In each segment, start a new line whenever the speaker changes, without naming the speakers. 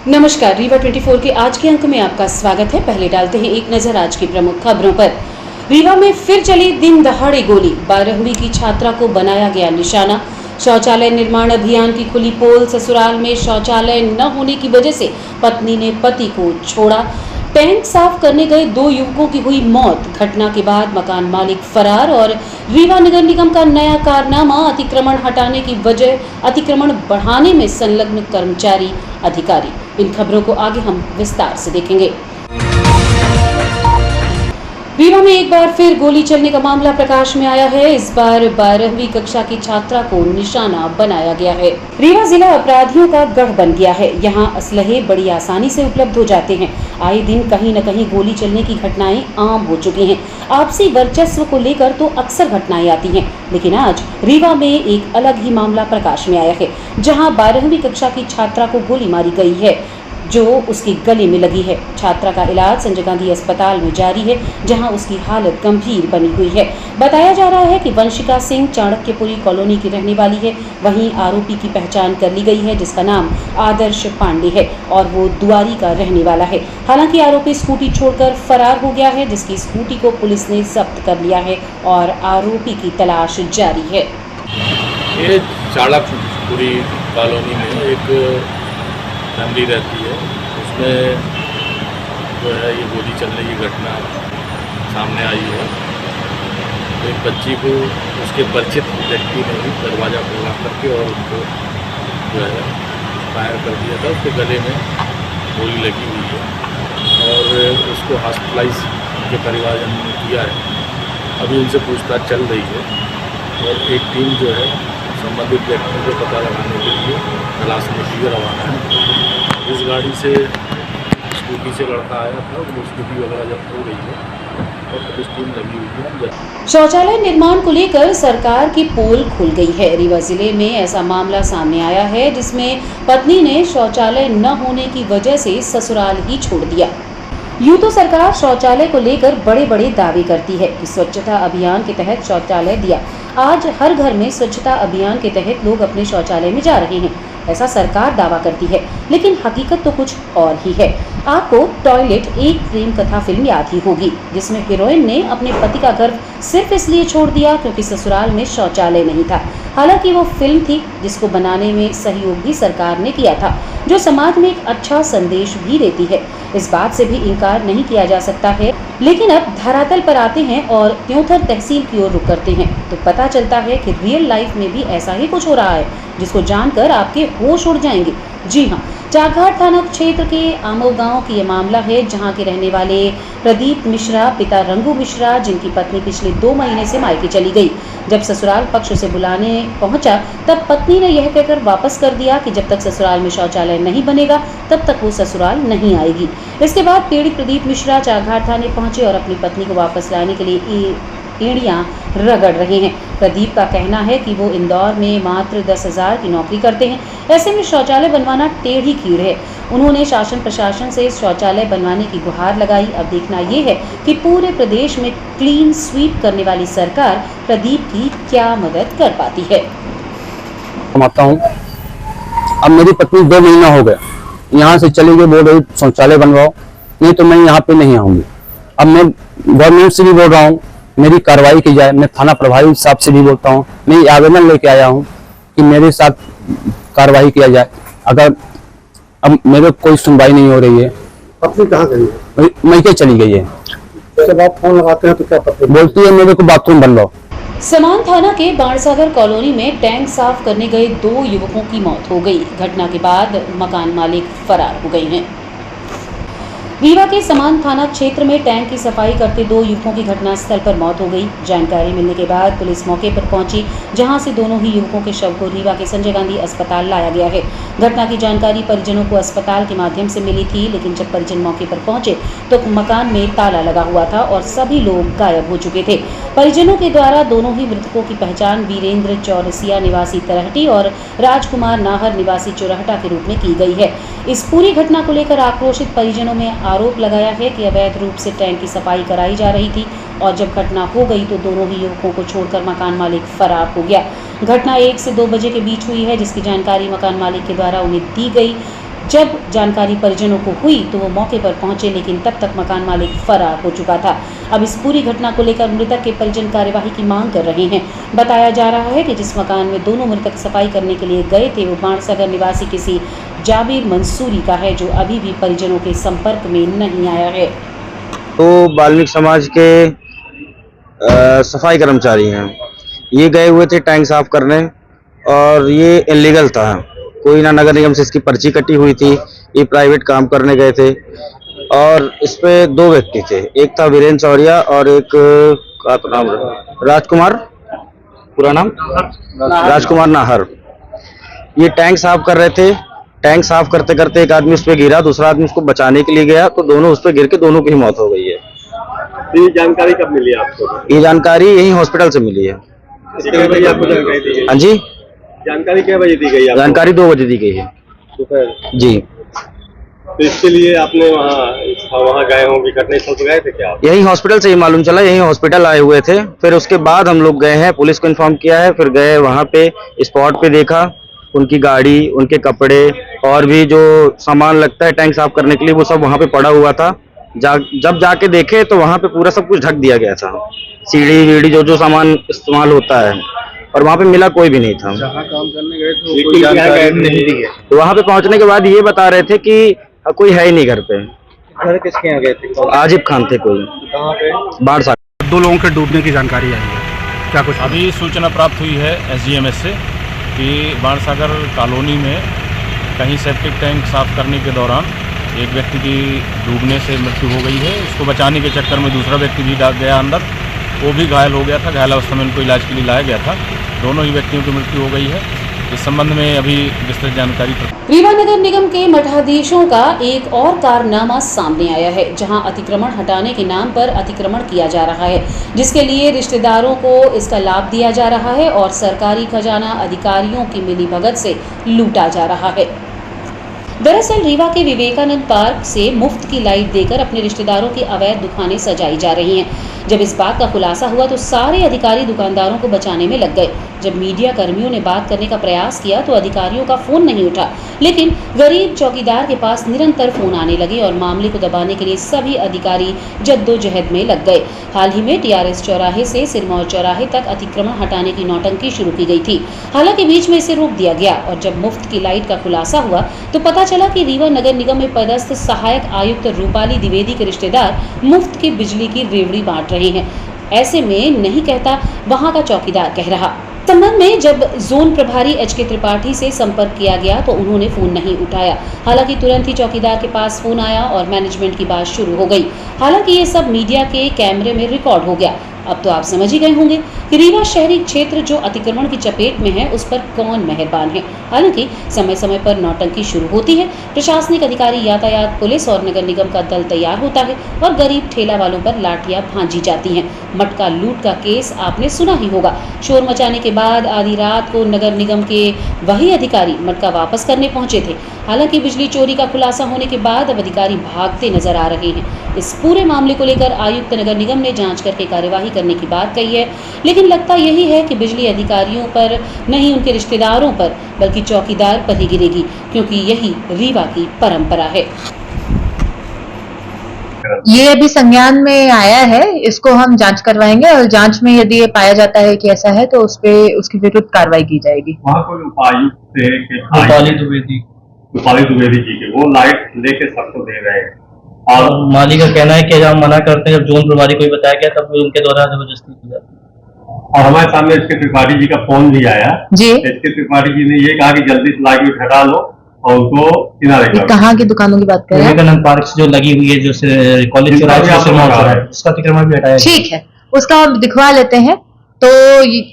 नमस्कार, रीवा 24 के आज के अंक में आपका स्वागत है। पहले डालते हैं एक नजर आज की प्रमुख खबरों पर। रीवा में फिर चली दिन दहाड़े गोली, 12वीं की छात्रा को बनाया गया निशाना। शौचालय निर्माण अभियान की खुली पोल, ससुराल में शौचालय न होने की वजह से पत्नी ने पति को छोड़ा। टैंक साफ करने गए 2 युवकों की हुई मौत, घटना के बाद मकान मालिक फरार। और रीवा नगर निगम का नया कारनामा, अतिक्रमण हटाने की वजह अतिक्रमण बढ़ाने में संलग्न कर्मचारी अधिकारी। इन खबरों को आगे हम विस्तार से देखेंगे। रीवा में एक बार फिर गोली चलने का मामला प्रकाश में आया है। इस बार 12वीं कक्षा की छात्रा को निशाना बनाया गया है। रीवा जिला अपराधियों का गढ़ बन गया है। यहाँ असलहे बड़ी आसानी से उपलब्ध हो जाते हैं। आए दिन कहीं न कहीं गोली चलने की घटनाएं आम हो चुकी हैं। आपसी वर्चस्व को लेकर तो अक्सर घटनाएं आती हैं, लेकिन आज रीवा में एक अलग ही मामला प्रकाश में आया है, जहाँ 12वीं कक्षा की छात्रा को गोली मारी गई है, जो उसके गले में लगी है। छात्रा का इलाज संजय गांधी अस्पताल में जारी है, जहां उसकी हालत गंभीर बनी हुई है। बताया जा रहा है कि वंशिका सिंह चाणक्यपुरी कॉलोनी की रहने वाली है। वहीं आरोपी की पहचान कर ली गई है, जिसका नाम आदर्श पांडे है और वो दुआरी का रहने वाला है। हालांकि आरोपी स्कूटी छोड़कर फरार हो गया है, जिसकी स्कूटी को पुलिस ने जब्त कर लिया है और आरोपी की तलाश जारी है।
ये चाणक्यपुरी कॉलोनी में एक फैमिली रहती है, उसमें जो है ये गोली चलने की घटना सामने आई है। तो एक बच्ची को उसके परिचित व्यक्ति ने भी दरवाज़ा खोला करके और उनको जो है फायर कर दिया था। उसके गले में गोली लगी हुई है और उसको हॉस्पिटलाइज के परिवारजन ने किया है। अभी उनसे पूछताछ चल रही है और एक टीम जो है संबंधित व्यक्तियों को पता लगाने के लिए तलाशने के लिए रवाना है। इस गाड़ी से स्कूटी से लड़का आया था, वो स्कूटी वगैरह जब्त हो गई है और पुलिस टीम लगी हुई है।
शौचालय निर्माण को लेकर सरकार की पोल खुल गई है। रीवा जिले में ऐसा मामला सामने आया है, जिसमें पत्नी ने शौचालय न होने की वजह से ससुराल ही छोड़ दिया। यूं तो सरकार शौचालय को लेकर बड़े बड़े दावे करती है कि स्वच्छता अभियान के तहत शौचालय दिया। आज हर घर में स्वच्छता अभियान के तहत लोग अपने शौचालय में जा रहे हैं, ऐसा सरकार दावा करती है, लेकिन हकीकत तो कुछ और ही है। आपको टॉयलेट एक प्रेम कथा फिल्म याद ही होगी, जिसमें हीरोइन ने अपने पति का घर सिर्फ इसलिए छोड़ दिया क्योंकि ससुराल में शौचालय नहीं था। हालांकि वो फिल्म थी जिसको बनाने में सहयोग भी सरकार ने किया था, जो समाज में एक अच्छा संदेश भी देती है। इस बात से भी इनकार नहीं किया जा सकता है। लेकिन अब धरातल पर आते हैं और त्योंथर तहसील की ओर रुख करते हैं, तो पता चलता है कि रियल लाइफ में भी ऐसा ही कुछ हो रहा है, जिसको जानकर आपके होश उड़ जाएंगे। जी हाँ, चाघाट थाना क्षेत्र के आमो गांव की यह मामला है, जहां के रहने वाले प्रदीप मिश्रा, पिता रंगू मिश्रा, जिनकी पत्नी पिछले 2 महीने से मायके चली गई। जब ससुराल पक्ष उसे बुलाने पहुंचा, तब पत्नी ने यह कहकर वापस कर दिया कि जब तक ससुराल में शौचालय नहीं बनेगा, तब तक वो ससुराल नहीं आएगी। इसके बाद पीड़ित प्रदीप मिश्रा चाघाट थाने पहुंचे और अपनी पत्नी को वापस लाने के लिए एड़ियां रगड़ रहे हैं। प्रदीप का कहना है कि वो इंदौर में मात्र 10,000 की नौकरी करते हैं। ऐसे में शौचालय बनवाना टेढ़ी खीर है। उन्होंने शासन प्रशासन से शौचालय बनवाने की गुहार लगाई। अब देखना ये है कि पूरे प्रदेश में क्लीन स्वीप करने वाली सरकार प्रदीप की क्या मदद कर पाती है।
कमाता हूँ। अब मेरी पत्नी 2 महीना हो गया यहाँ से चली गई, बोल रही शौचालय बनवाओ, नहीं तो मैं यहाँ पे नहीं आऊंगी। अब मैं गवर्नमेंट से भी बोल रहा हूँ मेरी कार्रवाई की जाए। मैं थाना प्रभारी साहब से भी बोलता हूँ, मैं आवेदन लेके आया हूँ कि मेरे साथ कार्रवाई किया जाए। अगर अब मेरे कोई सुनवाई नहीं हो रही है।
पत्नी कहाँ गई है?
मैके चली गई है।
जब आप फोन लगाते हैं तो क्या पत्नी
बोलती है मेरे को बाथरूम बनवाओ।
समान थाना के बाणसागर कॉलोनी में टैंक साफ करने गए 2 युवकों की मौत हो गई। घटना के बाद मकान मालिक फरार हो गए हैं। रीवा के समान थाना क्षेत्र में टैंक की सफाई करते 2 युवकों की घटनास्थल पर मौत हो गई। जानकारी मिलने के बाद पुलिस मौके पर पहुंची, जहां से दोनों ही युवकों के शव को रीवा के संजय गांधी अस्पताल लाया गया है। घटना की जानकारी परिजनों को अस्पताल के माध्यम से मिली थी, लेकिन जब परिजन मौके पर पहुंचे तो मकान में ताला लगा हुआ था और सभी लोग गायब हो चुके थे। परिजनों के द्वारा दोनों ही मृतकों की पहचान वीरेंद्र चौरसिया निवासी तरहटी और राजकुमार नाहर निवासी चुरहटा के रूप में की गई है। इस पूरी घटना को लेकर आक्रोशित परिजनों में आरोप लगाया है कि अवैध रूप से टैंक की सफाई कराई जा रही थी और जब घटना हो गई तो दोनों ही युवकों को छोड़कर मकान मालिक फरार हो गया। घटना 1 से 2 बजे के बीच हुई है, जिसकी जानकारी मकान मालिक के द्वारा उन्हें दी गई। जब जानकारी परिजनों को हुई तो वो मौके पर पहुंचे, लेकिन तब तक मकान मालिक फरार हो चुका था। अब इस पूरी घटना को लेकर मृतक के परिजन कार्यवाही की मांग कर रहे हैं। बताया जा रहा है कि जिस मकान में दोनों मृतक सफाई करने के लिए गए थे वो बाणसागर निवासी किसी जाबिर मंसूरी का है, जो अभी भी परिजनों के संपर्क में नहीं आया है।
तो वाल्मीकि समाज के सफाई कर्मचारी हैं, ये गए हुए थे टैंक साफ करने और ये इलीगल था। कोई ना नगर निगम से इसकी पर्ची कटी हुई थी, ये प्राइवेट काम करने गए थे और इस पे दो व्यक्ति थे, एक था वीरेंद्र चौरिया और एक का तो नाम राजकुमार, पूरा नाम राजकुमार नाहर। ये टैंक साफ कर रहे थे। टैंक साफ करते करते एक आदमी उस पर गिरा, दूसरा आदमी उसको बचाने के लिए गया तो दोनों उस पर गिर के दोनों की ही मौत हो गई है।
ये जानकारी कब मिली आपको?
ये जानकारी यही हॉस्पिटल से मिली है।
कितने बजे आपको जानकारी दी गई?
हाँ जी,
जानकारी कितने बजे दी गई आपको?
जानकारी 2 बजे दी गई है
दोपहर।
जी।
तो इसके लिए आपने वहाँ गए होंगे, घटना स्थल पर गए थे क्या आप?
यही हॉस्पिटल से ही मालूम चला, यही हॉस्पिटल आए हुए थे। फिर उसके बाद हम लोग गए हैं, पुलिस को इन्फॉर्म किया है, फिर गए वहाँ पे स्पॉट पे देखा, उनकी गाड़ी, उनके कपड़े और भी जो सामान लगता है टैंक साफ करने के लिए वो सब वहाँ पे पड़ा हुआ था। जब जाके देखे तो वहाँ पे पूरा सब कुछ ढक दिया गया था, सीढ़ी वीढ़ी जो सामान इस्तेमाल होता है, और वहाँ पे मिला कोई भी नहीं था।
जहाँ काम करने गए थे कोई जानकारी नहीं दी है।
तो वहाँ पे पहुँचने के बाद ये बता रहे थे कि कोई है ही नहीं घर पे।
घर किसके यहाँ गए थे?
आजिब खान थे कोई,
कहाँ पे?
बाणसागर।
2 लोगों के डूबने की जानकारी आई है, क्या कुछ?
अभी सूचना प्राप्त हुई है SGMS से कि बाणसागर कॉलोनी में कहीं सेप्टिक टैंक साफ करने के दौरान एक व्यक्ति की डूबने से मृत्यु हो गई है। उसको बचाने के चक्कर में दूसरा व्यक्ति भी गया अंदर, वो भी घायल हो गया था। घायल अवस्था में उनको इलाज के लिए लाया गया था। दोनों ही व्यक्तियों की मृत्यु हो गई है। इस संबंध में अभी विस्तृत जानकारी
रीवा नगर निगम के मठाधीशों का एक और कारनामा सामने आया है, जहां अतिक्रमण हटाने के नाम पर अतिक्रमण किया जा रहा है, जिसके लिए रिश्तेदारों को इसका लाभ दिया जा रहा है और सरकारी खजाना अधिकारियों की मिलीभगत से लूटा जा रहा है। दरअसल रीवा के विवेकानंद पार्क से मुफ्त की लाइट देकर अपने रिश्तेदारों की अवैध दुकानें सजाई जा रही हैं। जब इस बात का खुलासा हुआ तो सारे अधिकारी दुकानदारों को बचाने में लग गए। जब मीडिया कर्मियों ने बात करने का प्रयास किया तो अधिकारियों का फोन नहीं उठा, लेकिन गरीब चौकीदार के पास निरंतर फोन आने लगे और मामले को दबाने के लिए सभी अधिकारी जद्दोजहद में लग गए। हाल ही में TRS चौराहे से सिरमौर चौराहे तक अतिक्रमण हटाने की नौटंकी शुरू की गई थी। हालांकि बीच में इसे रोक दिया गया और जब मुफ्त की लाइट का खुलासा हुआ तो पता चला कि रीवा नगर निगम में पदस्थ सहायक आयुक्त रूपाली द्विवेदी के रिश्तेदार मुफ्त की बिजली की रेवड़ी बांट रहे हैं। ऐसे में नहीं कहता वहां का चौकीदार कह रहा। संबंध में जब जोन प्रभारी HK त्रिपाठी से संपर्क किया गया तो उन्होंने फोन नहीं उठाया। हालांकि तुरंत ही चौकीदार के पास फोन आया और मैनेजमेंट की बात शुरू हो गई। हालांकि ये सब मीडिया के कैमरे में रिकॉर्ड हो गया। अब तो आप समझ ही गए होंगे कि रीवा शहरी क्षेत्र जो अतिक्रमण की चपेट में है उस पर कौन मेहरबान है। हालांकि समय समय पर नौटंकी शुरू होती है, प्रशासनिक अधिकारी, यातायात पुलिस और नगर निगम का दल तैयार होता है और गरीब ठेला वालों पर लाठियां भांजी जाती हैं। मटका लूट का केस आपने सुना ही होगा। शोर मचाने के बाद आधी रात को नगर निगम के वही अधिकारी मटका वापस करने पहुंचे थे। हालांकि बिजली चोरी का खुलासा होने के बाद अब अधिकारी भागते नजर आ रहे हैं। इस पूरे मामले को लेकर आयुक्त नगर निगम ने जांच करके कार्यवाही करने की बात कही है, लेकिन लगता यही है कि बिजली अधिकारियों पर नहीं, उनके रिश्तेदारों पर, बल्कि चौकीदार पर ही गिरेगी, क्योंकि यही रीवा की परंपरा है।
ये अभी संज्ञान में आया है, इसको हम जांच करवाएंगे और जांच में यदि ये पाया जाता है कि ऐसा है तो उस पे उसके विरुद्ध कार्रवाई की जाएगी।
वहाँ कोई उपायुक्त थे कि रूपाली द्विवेदी जी के, वो लाइट लेके सबको दे रहे हैं और
माली का कहना है कि जब हम मना करते हैं, जब जोन प्रभारी कोई बताया गया तब उनके द्वारा जबरदस्ती की जाती है।
और हमारे सामने HK त्रिपाठी जी का फोन भी आया जी। HK त्रिपाठी जी ने ये कहा कि जल्दी से लाइट हटा लो और उनको किनारे करो।
कहाँ की दुकानों की बात कर रहे हैं?
विवेकानंद पार्क से जो लगी हुई है, जो कॉलेज उसका अतिक्रमण भी हटाया।
ठीक है, उसका हम दिखवा लेते हैं। तो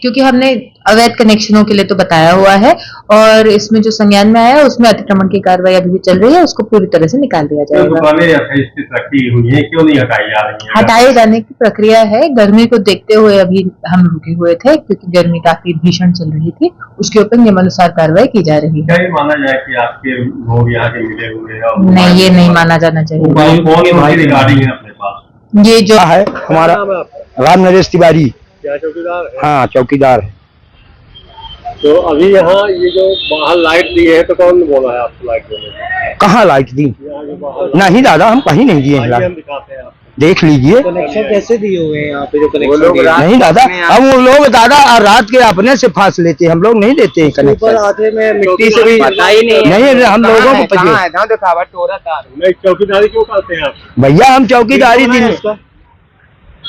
क्योंकि हमने अवैध कनेक्शनों के लिए तो बताया हुआ है और इसमें जो संज्ञान में आया है उसमें अतिक्रमण की कार्रवाई अभी भी चल रही है, उसको पूरी तरह से निकाल दिया जाएगा।
दुकानें रखी हुई है, क्यों नहीं हटाई जा रही है?
हटाए जाने की प्रक्रिया है। गर्मी को देखते हुए अभी हम रुके हुए थे, क्योंकि गर्मी काफी भीषण चल रही थी। उसके ऊपर नियमानुसार कार्रवाई की जा रही है।
क्या ये माना जाए कि आपके लोग यहाँ के मिले हुए हैं?
नहीं, ये नहीं माना जाना चाहिए।
रिगार्डिंग है अपने पास
ये जो
है हमारा राम नरेश तिवारी।
क्या चौकीदार है?
हाँ, चौकीदार है।
तो अभी यहाँ ये जो बाहर लाइट दी है तो कौन बोला है आपको लाइट देने का?
कहाँ लाइट दी?
यहाँ जो बाहर
नहीं दादा, हम कहीं नहीं दिए हैं
आइए
लाइट।
हम दिखाते हैं आपको।
देख लीजिए।
कनेक्शन कैसे दिए हुए हैं यहाँ पे जो
नहीं दादा, हम वो लोग दादा रात के अपने से फांस लेते हैं, हम लोग नहीं देते हैं
ऊपर
कनेक्शन।
आधे में मिट्टी से भी
नहीं हम लोगों को पता
नहीं, चौकीदारी क्यों करते हैं आप?
भैया, हम चौकीदारी दिन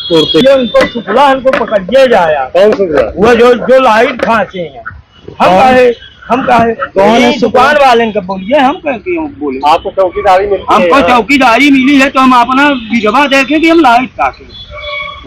तोड़ते
उनको शुक्ला हमको पकड़िए जाया,
कौन सुन रहा है?
वो जो लाइट फांसे हैं। हम काहे कौन है? दुकान वाले का बोलिए, हम क्यों बोले?
आपको चौकीदारी मिलती है?
हमको चौकीदारी मिली है तो हम अपना विधवा देखे कि हम लाइट काटे।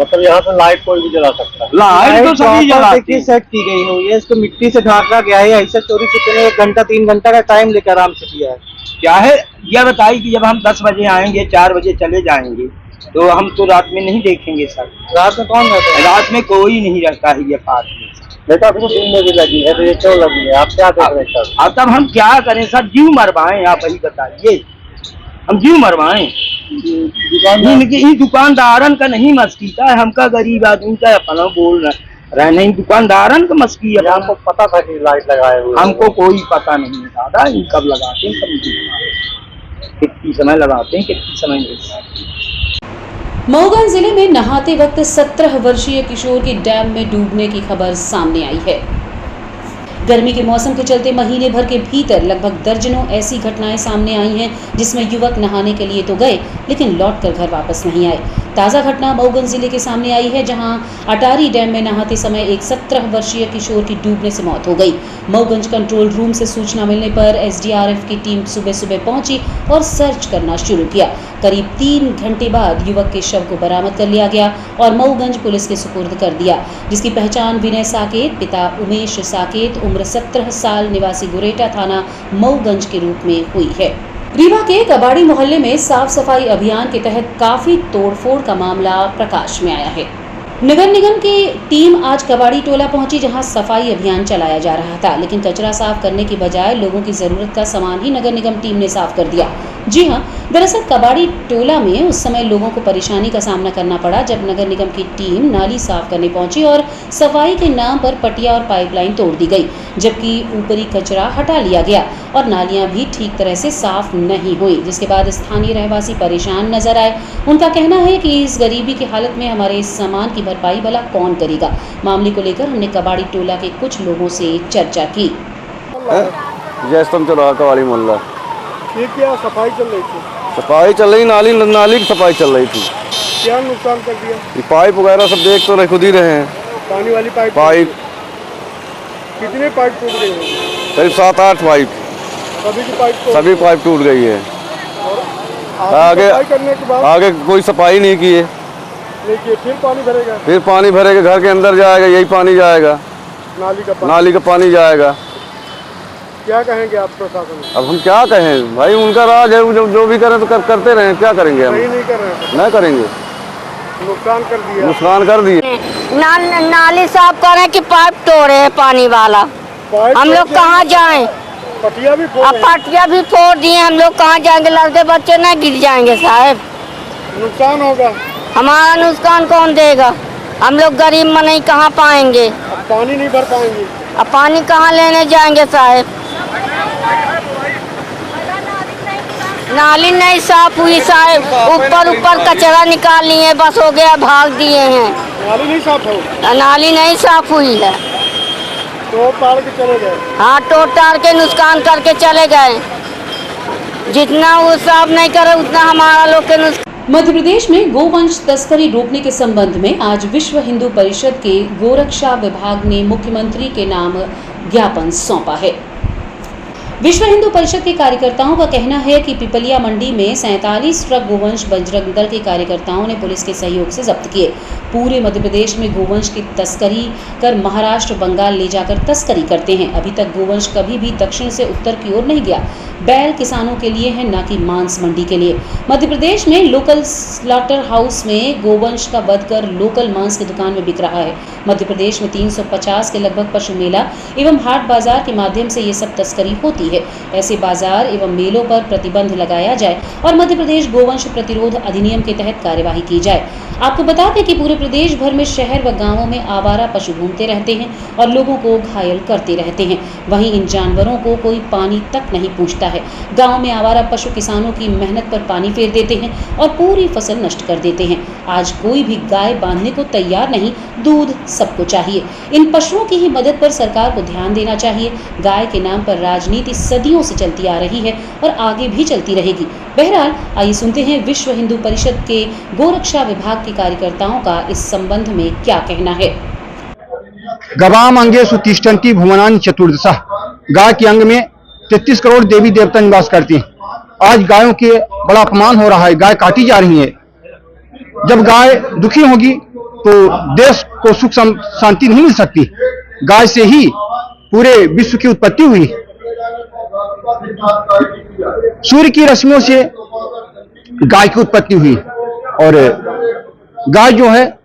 मतलब यहाँ पे लाइट कोई भी जला सकता है?
लाइट तो सभी जलाते हैं।
सेट की गई हुई है, इसको मिट्टी से ढाका गया है। ऐसा चोरी चुके 1 घंटा 3 घंटा का टाइम लेकर आराम से किया है।
क्या है यह बताइए कि जब हम 10 बजे आएंगे, 4 बजे चले जाएंगे, तो हम तो रात में नहीं देखेंगे सर।
रात में कौन रहता है?
रात में कोई नहीं रहता है ये पार्क में।
बेटा अभी तो दिन में भी लगी है, तो ये क्यों लगी है? आप क्या देख रहे हैं सर?
अब तब हम क्या करें सर? जीव मरवाएं, आप ही बताइए, हम जीव मरवाएं? इनकी दुकानदारन का नहीं मस्कीता है, हमका गरीब आदमी का अपना बोल रहे नहीं, दुकानदारन का मस्की है।
आपको पता था कि लाइट लगाए हुए?
हमको कोई पता नहीं है दादा, इन कब लगाते हैं, कब नहीं लगाते, कितनी समय लगाते हैं, कितनी समय नहीं लगाते।
मऊगंज जिले में नहाते वक्त 17 वर्षीय किशोर की डैम में डूबने की खबर सामने आई है। गर्मी के मौसम के चलते महीने भर के भीतर लगभग दर्जनों ऐसी घटनाएं सामने आई हैं जिसमें युवक नहाने के लिए तो गए लेकिन लौटकर घर वापस नहीं आए। ताज़ा घटना मऊगंज जिले के सामने आई है, जहां अटारी डैम में नहाते समय एक 17 वर्षीय किशोर की डूबने से मौत हो गई। मऊगंज कंट्रोल रूम से सूचना मिलने पर एसडीआरएफ की टीम सुबह सुबह पहुंची और सर्च करना शुरू किया। करीब 3 घंटे बाद युवक के शव को बरामद कर लिया गया और मऊगंज पुलिस के सुपुर्द कर दिया, जिसकी पहचान विनय साकेत पिता उमेश साकेत उम्र 17 साल निवासी गुरेटा थाना मऊगंज के रूप में हुई है। रीवा के कबाड़ी मोहल्ले में साफ सफाई अभियान के तहत काफी तोड़फोड़ का मामला प्रकाश में आया है। नगर निगम की टीम आज कबाड़ी टोला पहुंची, जहां सफाई अभियान चलाया जा रहा था, लेकिन कचरा साफ करने की बजाय लोगों की जरूरत का सामान ही नगर निगम टीम ने साफ कर दिया। जी हां, दरअसल कबाड़ी टोला में उस समय लोगों को परेशानी का सामना करना पड़ा जब नगर निगम की टीम नाली साफ करने पहुंची और सफाई के नाम पर पटिया और पाइपलाइन तोड़ दी गई, जबकि ऊपरी कचरा हटा लिया गया और नालियां भी ठीक तरह से साफ नहीं हुई, जिसके बाद स्थानीय रहवासी परेशान नजर आए। उनका कहना है कि इस गरीबी की हालत में हमारे सामान की भरपाई भला कौन करेगा। मामले को लेकर हमने कबाड़ी टोला के कुछ लोगों से चर्चा की।
कबाड़ी मोहल्ला
ये क्या सफाई चल रही थी?
सफाई चल रही, नाली की सफाई चल रही थी।
क्या नुकसान कर दिया?
ये पाइप वगैरह सब देख तो खुद ही रहे हैं।
पानी वाली पाइप कितने पाइप टूट गए हैं?
करीब 7-8 पाइप, सभी पाइप टूट गई है। आगे कोई सफाई नहीं की है।
फिर पानी भरेगा?
फिर पानी भरेगा, घर के अंदर जाएगा, यही पानी जाएगा, नाली का पानी जाएगा।
क्या कहेंगे आप प्रशासन?
अब हम क्या कहें भाई, उनका राज है, जो भी करें तो करते रहे, क्या करेंगे हम?
नहीं कर रहे हैं,
नहीं करेंगे, नुकसान कर दिए।
नाली साफ करें कि पाइप तोड़े है पानी वाला, हम लोग कहाँ जाएं?
पटिया
भी फोड़ दिए, हम लोग कहाँ जाएंगे? लड़के बच्चे ना गिर जाएंगे साहब,
नुकसान होगा।
हमारा नुकसान कौन देगा? हम लोग गरीब मनई कहाँ पाएंगे?
पानी नहीं भर पाएंगे।
अब पानी कहाँ लेने जाएंगे साहब? नाली नहीं साफ हुई साहब, ऊपर कचरा निकाल लिए, बस हो गया, भाग दिए हैं।
नाली नहीं साफ हो?
नाली नहीं साफ हुई है,
तोड़ ताड़ के चले गए।
हाँ, तोड़ ताड़ के नुकसान करके चले गए। जितना वो साफ नहीं करे उतना हमारा लोग के नुकसान।
मध्य प्रदेश में गोवंश तस्करी रोकने के संबंध में आज विश्व हिंदू परिषद के गोरक्षा विभाग ने मुख्यमंत्री के नाम ज्ञापन सौंपा है। विश्व हिंदू परिषद के कार्यकर्ताओं का कहना है कि पिपलिया मंडी में 47 ट्रक गोवंश बजरंग दल के कार्यकर्ताओं ने पुलिस के सहयोग से जब्त किए। पूरे मध्य प्रदेश में गोवंश की तस्करी कर महाराष्ट्र बंगाल ले जाकर तस्करी करते हैं। अभी तक गोवंश कभी भी दक्षिण से उत्तर की ओर नहीं गया। बैल किसानों के लिए है, न कि मांस मंडी के लिए। मध्य प्रदेश में लोकल स्लॉटर हाउस में गोवंश का वध कर लोकल मांस की दुकान में बिक रहा है। मध्य प्रदेश में 350 के लगभग पशु मेला एवं हाट बाजार के माध्यम से ये सब तस्करी होती है। ऐसे बाजार एवं मेलों पर प्रतिबंध लगाया जाए और मध्य प्रदेश गोवंश प्रतिरोध अधिनियम के तहत कार्यवाही की जाए। आपको बता दें कि पूरे प्रदेश भर में शहर व गांवों में आवारा पशु घूमते रहते हैं और लोगों को घायल करते रहते हैं। वहीं इन जानवरों को कोई पानी तक नहीं पूछता है। गांव में आवारा पशु किसानों की मेहनत पर पानी फेर देते हैं और पूरी फसल नष्ट कर देते हैं। आज कोई भी गाय बांधने को तैयार नहीं, दूध सबको चाहिए। इन पशुओं की ही मदद पर सरकार को ध्यान देना चाहिए। गाय के नाम पर राजनीति सदियों से चलती आ रही है और आगे भी चलती रहेगी। बहरहाल आइए सुनते हैं विश्व हिंदू परिषद के गोरक्षा विभाग के कार्यकर्ताओं का इस संबंध में क्या कहना है।
गवाम अंगेषु तिष्ठन्ति भुवनानि चतुर्दशा। गाय के अंग में 33 करोड़ देवी देवता निवास करते हैं। आज गायों के बड़ा अपमान हो रहा है, गाय काटी जा रही है। जब गाय दुखी होगी तो देश को सुख शांति नहीं मिल सकती। गाय से ही पूरे विश्व की उत्पत्ति हुई। सूर्य की रश्मियों से गाय की उत्पत्ति हुई और गाय जो है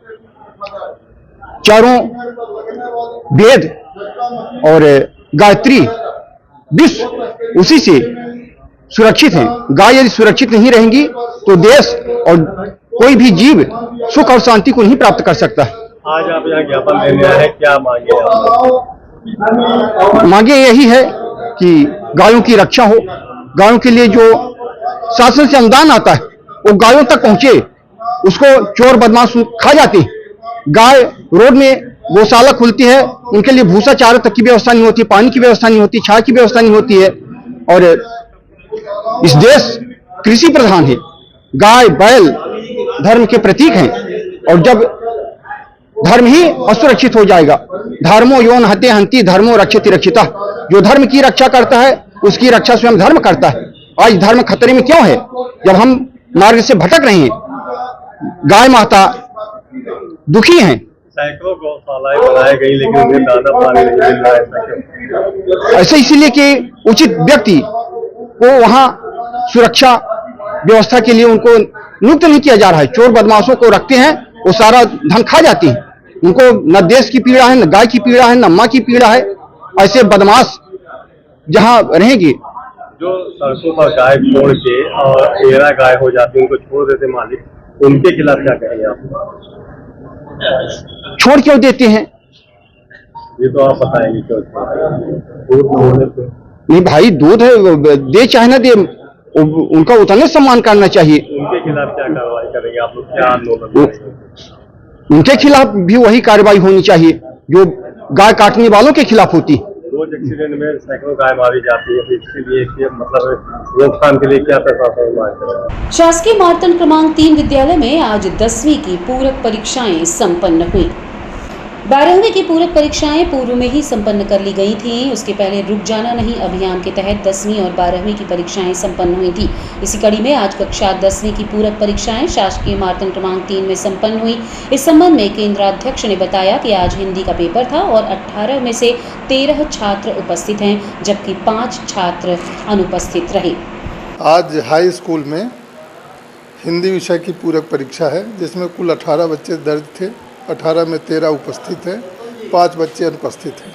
चारों वेद और गायत्री विश्व उसी से सुरक्षित है। गाय यदि सुरक्षित नहीं रहेंगी तो देश और कोई भी जीव सुख और शांति को नहीं प्राप्त कर सकता।
आज आप यहाँ ज्ञापन देने आए हैं, क्या मांगे आप?
मांगे यही है कि गायों की रक्षा हो। गायों के लिए जो शासन से अनुदान आता है वो गायों तक पहुंचे। उसको चोर बदमाश खा जाते हैं। गाय रोड में गौशाला खुलती है, उनके लिए भूसा चारा तक की व्यवस्था नहीं होती, पानी की व्यवस्था नहीं होती, छाया की व्यवस्था नहीं होती है। और इस देश कृषि प्रधान है। गाय बैल धर्म के प्रतीक हैं और जब धर्म ही असुरक्षित हो जाएगा, धर्मो योन हते हंति धर्मो रक्षति रक्षिता। जो धर्म की रक्षा करता है उसकी रक्षा स्वयं धर्म करता है। आज धर्म खतरे में क्यों है? जब हम मार्ग से भटक रहे हैं, गाय माता दुखी हैं।
सैकड़ों गौशालाएं बनाई गई लेकिन उन्हें दाना पानी नहीं मिल रहा है।
ऐसा इसीलिए कि उचित व्यक्ति को वहां सुरक्षा व्यवस्था के लिए उनको नियुक्त नहीं किया जा रहा है। चोर बदमाशों को रखते हैं, वो सारा धन खा जाती है। उनको न देश की पीड़ा है, न गाय की पीड़ा है, न माँ की पीड़ा है। ऐसे बदमाश जहां रहेंगे,
जो सड़कों पर गाय छोड़ के और एरा गाय हो जाती है, उनको छोड़ देते मालिक, उनके खिलाफ क्या कहेंगे आप?
छोड़ क्यों देते हैं?
ये तो आप बताएंगे क्यों? दूध न होने पे
नहीं भाई, दूध है, दे चाहे ना दे, उनका उतना सम्मान करना चाहिए।
उनके खिलाफ क्या कार्रवाई करेंगे आप लोग? क्या आंदोलन?
उनके खिलाफ भी वही कार्रवाई होनी चाहिए जो गाय काटने वालों के खिलाफ होती।
रोज एक्सीडेंट में सैकड़ों गाय मारी जाती है, इसके लिए मतलब रोकथाम के लिए क्या प्रशासन मांग करेगा?
शासकीय मार्तंड क्रमांक 3 विद्यालय में आज 10वीं की पूरक परीक्षाएं संपन्न हुई। 12वीं की पूरक परीक्षाएं पूर्व में ही संपन्न कर ली गई थीं। उसके पहले रुक जाना नहीं अभियान के तहत 10वीं और 12वीं की परीक्षाएं संपन्न हुई थी। इसी कड़ी में आज कक्षा 10वीं की पूरक परीक्षाएं शासकीय मार्तंड क्रमांक 3 में संपन्न हुई। इस संबंध में केंद्राध्यक्ष ने बताया कि आज हिंदी का पेपर था और 18 में से 13 छात्र उपस्थित हैं, जबकि 5 छात्र अनुपस्थित रहे।
आज हाई स्कूल में हिंदी विषय की पूरक परीक्षा है, जिसमें कुल 18 बच्चे दर्ज थे। 18 में 13 उपस्थित हैं, 5 बच्चे अनुपस्थित हैं।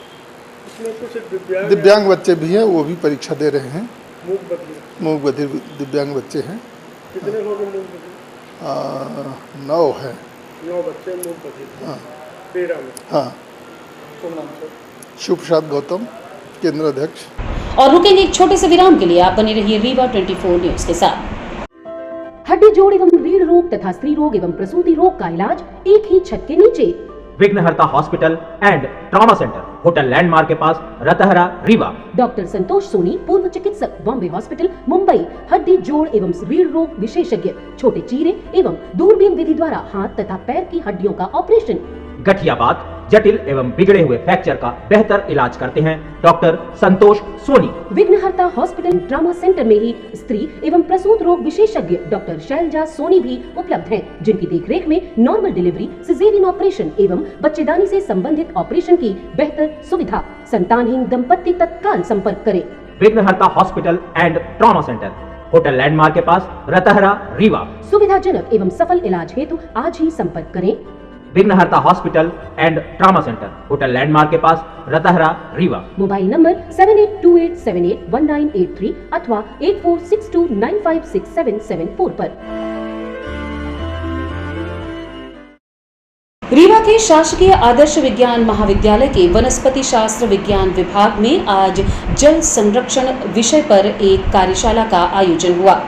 दिव्यांग बच्चे भी हैं, वो भी परीक्षा दे रहे हैं। मूक बधिर दिव्यांग बच्चे हैं।
कितने लोग मूक बधिर?
9 हैं।
9 बच्चे मूक बधिर।
हाँ।
13 में?
हाँ। शिव प्रसाद गौतम, केंद्र अध्यक्ष।
और रुकेंगे एक छोटे से विराम के लिए। आप बने रहिए रीवा 24 न्यूज के साथ। हड्डी जोड़ एवं रीढ़ रोग तथा स्त्री रोग एवं प्रसूति रोग का इलाज एक ही छत के नीचे।
विघ्नहर्ता hospital and trauma centre, hotel landmark के पास, रतहरा, रीवा।
डॉक्टर संतोष सोनी, पूर्व चिकित्सक, बॉम्बे हॉस्पिटल, मुंबई। हड्डी जोड़ एवं रीढ़ रोग विशेषज्ञ, छोटे चीरे एवं दूरबीन विधि द्वारा हाथ तथा पैर की हड्डियों का ऑपरेशन।
गठियाबात, जटिल एवं बिगड़े हुए फ्रैक्चर का बेहतर इलाज करते हैं डॉक्टर संतोष सोनी।
विघ्नहर्ता हॉस्पिटल ट्रॉमा सेंटर में ही स्त्री एवं प्रसूत रोग विशेषज्ञ डॉक्टर शैलजा सोनी भी उपलब्ध हैं, जिनकी देखरेख में नॉर्मल डिलीवरी, सिजेरियन ऑपरेशन एवं बच्चेदानी से संबंधित ऑपरेशन की बेहतर सुविधा। संतानहीन दंपत्ति तत्काल संपर्क करें।
विघ्नहर्ता hospital and trauma centre, hotel landmark के पास, रतहरा, रीवा।
सुविधाजनक एवं सफल इलाज हेतु आज ही संपर्क करें।
विघ्नहर्ता hospital and trauma centre, hotel landmark के पास, रतहरा, रीवा।
मोबाइल नंबर 7828781983 अथवा 8462956774 पर। के शासकीय आदर्श विज्ञान महाविद्यालय के वनस्पति शास्त्र विज्ञान विभाग में आज जल संरक्षण विषय पर एक कार्यशाला का आयोजन हुआ।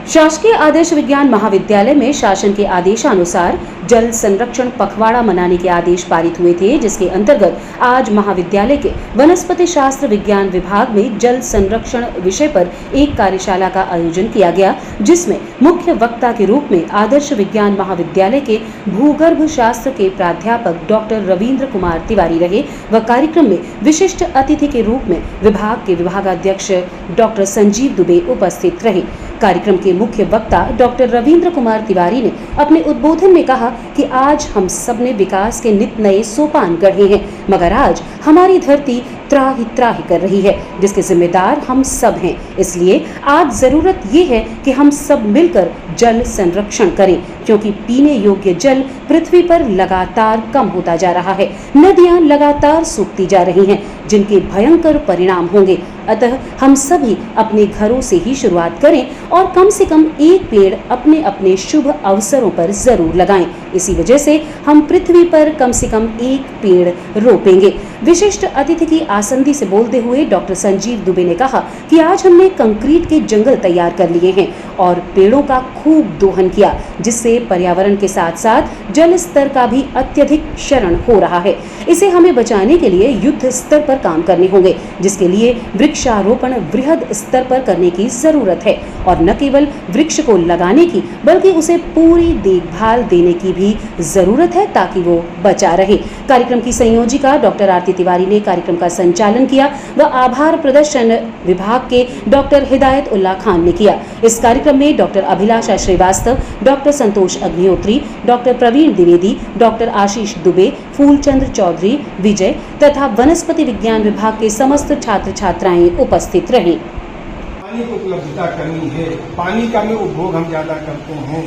शासकीय आदर्श विज्ञान महाविद्यालय में शासन के आदेशानुसार जल संरक्षण पखवाड़ा मनाने के आदेश पारित हुए थे, जिसके अंतर्गत आज महाविद्यालय के वनस्पति शास्त्र विज्ञान विभाग में जल संरक्षण विषय पर एक कार्यशाला का आयोजन किया गया, जिसमें मुख्य वक्ता के रूप में आदर्श विज्ञान महाविद्यालय के भूगर्भ शास्त्र के प्राध्यापक डॉक्टर रविंद्र कुमार तिवारी रहे व कार्यक्रम में विशिष्ट अतिथि के रूप में विभाग के विभागाध्यक्ष डॉक्टर संजीव दुबे उपस्थित रहे। कार्यक्रम के मुख्य वक्ता डॉक्टर रविंद्र कुमार तिवारी ने अपने उद्बोधन में कहा कि आज हम सब ने विकास के नित नए सोपान गढ़े हैं, मगर आज हमारी धरती त्राही त्राही कर रही है, जिसके जिम्मेदार हम सब हैं। इसलिए आज जरूरत ये है कि हम सब मिलकर जल संरक्षण करें, क्योंकि पीने योग्य जल पृथ्वी पर लगातार कम होता जा रहा है। नदियां लगातार सूखती जा रही हैं, जिनके भयंकर परिणाम होंगे। अतः हम सभी अपने घरों से ही शुरुआत करें और कम से कम एक पेड़ अपने अपने शुभ अवसरों पर जरूर लगाएं। इसी वजह से हम पृथ्वी पर कम से कम एक पेड़ रोपेंगे। विशिष्ट अतिथि की आसंदी से बोलते हुए डॉक्टर संजीव दुबे ने कहा कि आज हमने कंक्रीट के जंगल तैयार कर लिए हैं और पेड़ों का खूब दोहन किया, जिससे पर्यावरण के साथ साथ जल स्तर का भी अत्यधिक क्षरण हो रहा है। इसे हमें बचाने के लिए युद्ध स्तर पर काम करने होंगे, जिसके लिए वृक्षारोपण वृहद स्तर पर करने की जरूरत है और न केवल वृक्ष को लगाने की बल्कि उसे पूरी देखभाल देने की भी जरूरत है, ताकि वो बचा रहे। कार्यक्रम की संयोजिका डॉक्टर आरती तिवारी ने कार्यक्रम का संचालन किया व आभार प्रदर्शन विभाग के डॉक्टर हिदायत उल्लाह खान ने किया। इस कार्यक्रम में डॉक्टर अभिलाषा श्रीवास्तव, डॉक्टर संतोष अग्निहोत्री, डॉक्टर प्रवीण द्विवेदी, डॉक्टर आशीष दुबे, फूलचंद्र चौधरी, विजय तथा वनस्पति विज्ञान विभाग के समस्त छात्र छात्राएं उपस्थित रहे।
पानी की उपलब्धता करनी है, पानी का में उपभोग हम ज्यादा करते हैं,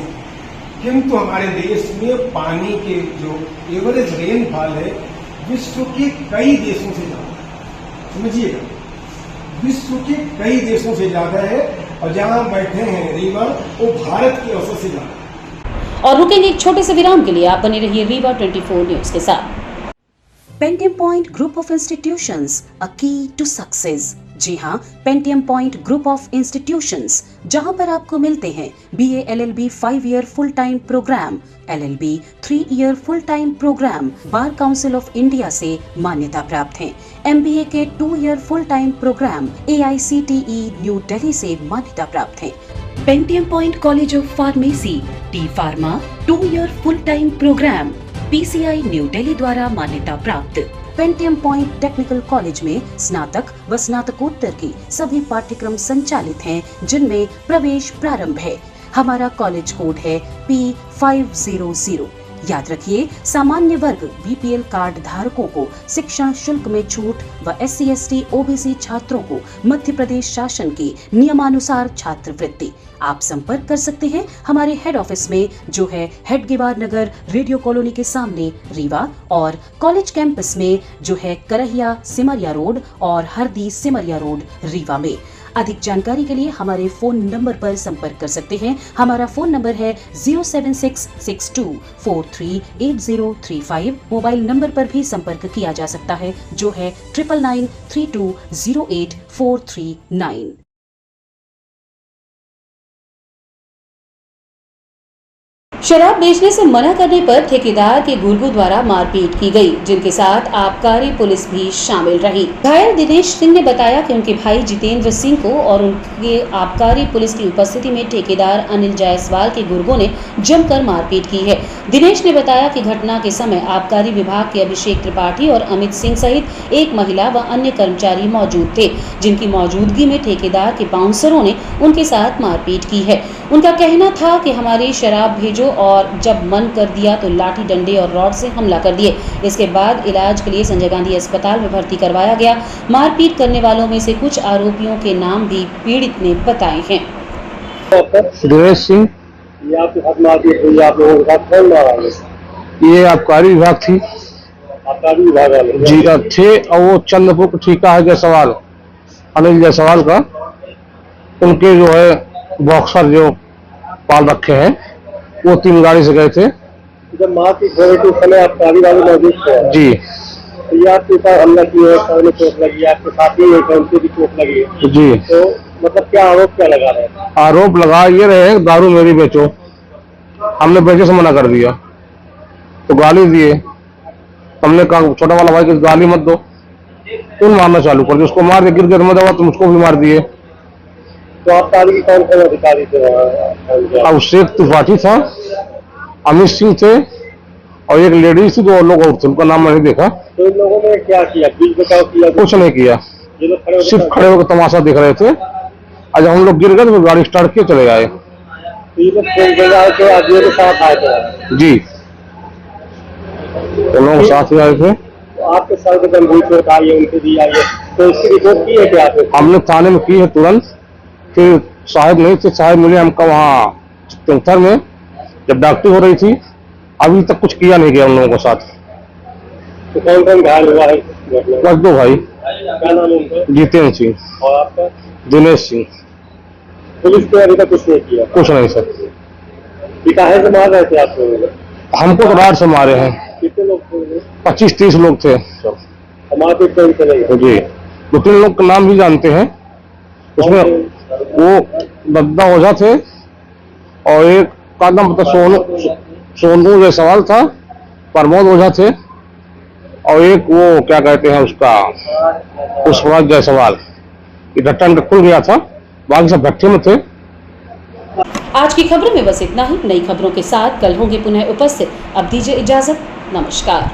किंतु हमारे देश में पानी के जो एवरेज रेनफॉल है विश्व के कई देशों से ज्यादा है। समझिएगा, विश्व के कई देशों से ज्यादा है और जहां बैठे हैं रीवा वो भारत के औसत से ज्यादा है।
और रुकेंगे एक छोटे से विराम के लिए। आप बने रहिए रीवा 24 न्यूज के साथ। Pentium point group of institutions, a key to success. जी हाँ, Pentium point group of institutions, जहां पर आपको मिलते हैं BA LLB 5 year full time programme, LLB 3 year full time programme bar council of India से मान्यता प्राप्त हैं। MBA के 2 year full time programme AICTE new Delhi से मान्यता प्राप्त हैं। Pentium point college of pharmacy D pharma 2 year full time program PCI New Delhi द्वारा मान्यता प्राप्त। पेंटियम पॉइंट टेक्निकल कॉलेज में स्नातक व स्नातकोत्तर की सभी पाठ्यक्रम संचालित हैं, जिनमें प्रवेश प्रारंभ है। हमारा कॉलेज कोड है P500। याद रखिए, सामान्य वर्ग BPL कार्ड धारकों को शिक्षण शुल्क में छूट व SC ST OBC छात्रों को मध्य प्रदेश शासन की नियमानुसार छात्रवृत्ति। आप संपर्क कर सकते हैं हमारे हेड ऑफिस में, जो है हेडगेवार नगर रेडियो कॉलोनी के सामने रीवा, और कॉलेज कैंपस में, जो है करहिया सिमरिया रोड और हरदी सिमरिया रोड रीवा में। अधिक जानकारी के लिए हमारे फोन नंबर पर संपर्क कर सकते हैं। हमारा फोन नंबर है 07662438035। मोबाइल नंबर पर भी संपर्क किया जा सकता है, जो है 9992084339। शराब बेचने से मना करने पर ठेकेदार के गुर्गों द्वारा मारपीट की गई, जिनके साथ आबकारी पुलिस भी शामिल रही। घायल दिनेश सिंह ने बताया कि उनके भाई जितेंद्र सिंह को और उनके आबकारी पुलिस की उपस्थिति में ठेकेदार अनिल जायसवाल के गुर्गों ने जमकर मारपीट की है। दिनेश ने बताया कि घटना के समय आबकारी विभाग के अभिषेक त्रिपाठी और अमित सिंह सहित एक महिला व अन्य कर्मचारी मौजूद थे, जिनकी मौजूदगी में ठेकेदार के बाउंसरों ने उनके साथ मारपीट की है। उनका कहना था कि हमारी शराब भेजो, और जब मन कर दिया तो लाठी डंडे और रॉड से हमला कर दिए। इसके बाद इलाज के लिए संजय गांधी अस्पताल में भर्ती करवाया गया। मारपीट करने वालों में से कुछ आरोपियों के नाम भी पीड़ित ने बताए हैं।
दिनेश सिंह,
ये आपके साथ मारपीट हुई, आप लोगों के साथ कौन मारा?
ये आबकारी विभाग थी।
आबकारी विभाग वाले
जी थे, और वो चंद्रपुर का ठेका है जायसवाल, अनिल जायसवाल का, उनके जो है बॉक्सर जो पाल रखे हैं, वो 3 गाड़ी से गए थे।
जब माँ की गोली के समय आप ताली वाली मौजूद थे
जी
तो ये आपके ऊपर हमला की है, सामने चोट लगी, आपके साथी एक है उनसे भी चोट लगी है,
जी।
तो मतलब क्या आरोप क्या लगा रहे हैं?
आरोप लगा ये रहे दारू मेरी बेचो, हमने बेचे से मना कर दिया तो गाली दिए, हमने कहा छोटा वाला भाई की गाली मत दो, तुम मारना चालू कर दिया, उसको मार के गिर गया मर दवा, तुम उसको भी मार दिए।
तो आप ताली की कौन कौन अधिकारी थे वहाँ?
अब शेख त्रिपाठी था, अमित सिंह थे और एक लेडीज थी, दो लोग और थे, उनका नाम मैंने देखा।
तो इन लोगों ने क्या किया, बीच बचाव किया?
कुछ नहीं किया,
ये लोग खड़े
सिर्फ खड़े होकर तमाशा देख रहे थे। आज हम लोग गिर गए तो गाड़ी स्टार्ट किए चले आए।
तो ये लोग आए थे, आदमियों के साथ आए थे?
जी, उन लोगों के साथ ही आए थे।
तो आपके सर में गंभीर चोट आई है, उनसे भी आई है, तो इसकी रिपोर्ट की है क्या आपने?
हमने थाने में की है तुरंत, फिर साहब नहीं थे, साहब मिले हमको वहाँ चौथर में जब डॉक्टरी हो रही थी, अभी तक कुछ किया नहीं गया उन लोगों के साथ।
तो कौन कौन घायल हुआ है?
बस दो भाई।
क्या नाम है उनका?
जितेंद्र सिंह
और आपका?
दिनेश सिंह।
पुलिस ने अभी तक कुछ नहीं किया?
कुछ नहीं सर।
काहे से मार रहे थे आप लोग?
हमको तो राड से मारे हैं।
कितने लोग थे?
25-30 लोग थे सब।
हमारे ट्रेन चले गए?
जी, 2-3 लोग का नाम भी जानते हैं, उसमें वो दद्दा ओझा थे और एक का नाम मतलब सोनू जायसवाल था, प्रमोद ओझा थे और एक वो क्या कहते हैं उसका पुष्पराज जायसवाल। ढट्टन खुल गया था, बाकी सब भट्टे में थे।
आज की खबरों में बस इतना ही। नई खबरों के साथ कल होंगे पुनः उपस्थित। अब दीजिए इजाजत, नमस्कार।